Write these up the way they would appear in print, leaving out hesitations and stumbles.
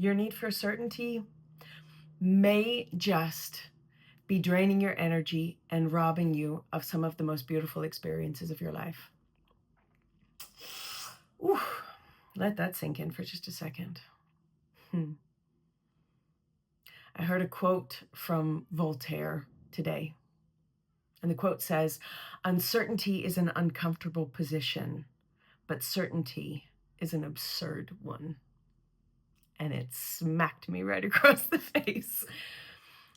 your need for certainty may just be draining your energy and robbing you of some of the most beautiful experiences of your life. Ooh, let that sink in for just a second. I heard a quote from Voltaire today. And the quote says, "Uncertainty is an uncomfortable position, but certainty is an absurd one." And it smacked me right across the face.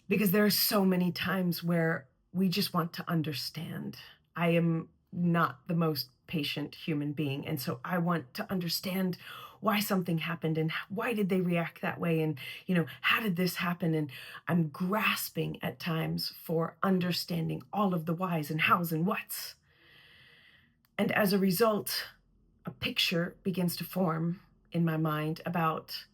Because there are so many times where we just want to understand. I am not the most patient human being. And so I want to understand why something happened and why did they react that way? And, how did this happen? And I'm grasping at times for understanding all of the whys and hows and whats. And as a result, a picture begins to form in my mind about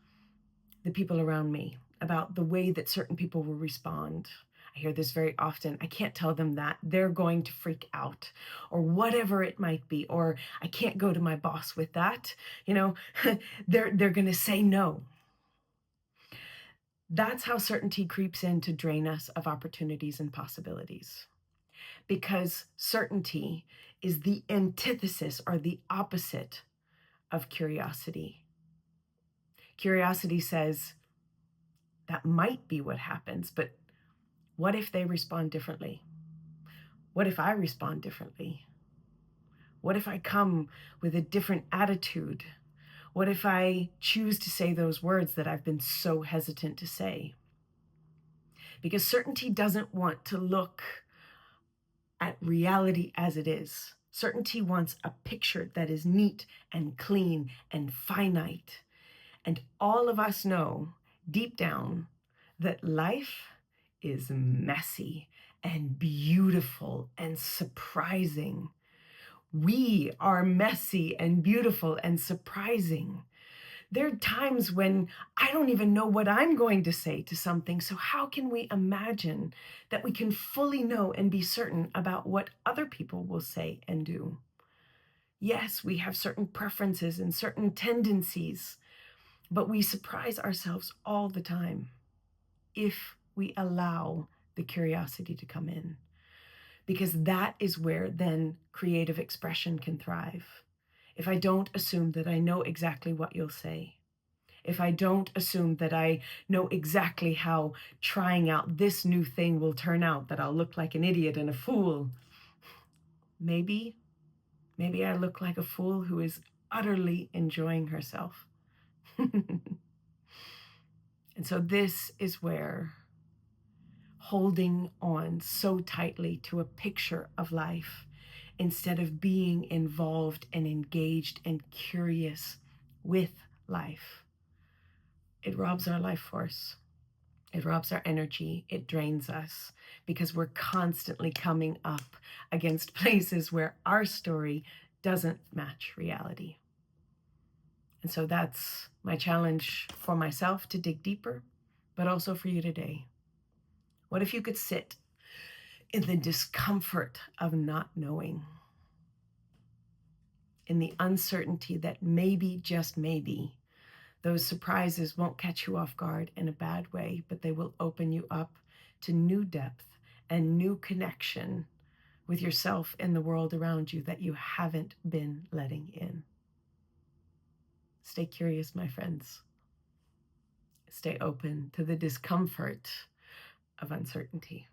the people around me, about the way that certain people will respond. I hear this very often. I can't tell them that. They're going to freak out, or whatever it might be, or I can't go to my boss with that. They're going to say no. That's how certainty creeps in to drain us of opportunities and possibilities. Because certainty is the antithesis or the opposite of curiosity. Curiosity says, that might be what happens, but what if they respond differently? What if I respond differently? What if I come with a different attitude? What if I choose to say those words that I've been so hesitant to say? Because certainty doesn't want to look at reality as it is. Certainty wants a picture that is neat and clean and finite. And all of us know deep down that life is messy and beautiful and surprising. We are messy and beautiful and surprising. There are times when I don't even know what I'm going to say to something. So how can we imagine that we can fully know and be certain about what other people will say and do? Yes, we have certain preferences and certain tendencies, but we surprise ourselves all the time if we allow the curiosity to come in, because that is where then creative expression can thrive. If I don't assume that I know exactly what you'll say, if I don't assume that I know exactly how trying out this new thing will turn out, that I'll look like an idiot and a fool, maybe I look like a fool who is utterly enjoying herself. And so this is where holding on so tightly to a picture of life instead of being involved and engaged and curious with life, it robs our life force. It robs our energy. It drains us because we're constantly coming up against places where our story doesn't match reality. And so that's my challenge for myself, to dig deeper, but also for you today. What if you could sit in the discomfort of not knowing, in the uncertainty that maybe, just maybe, those surprises won't catch you off guard in a bad way, but they will open you up to new depth and new connection with yourself and the world around you that you haven't been letting in. Stay curious, my friends. Stay open to the discomfort of uncertainty.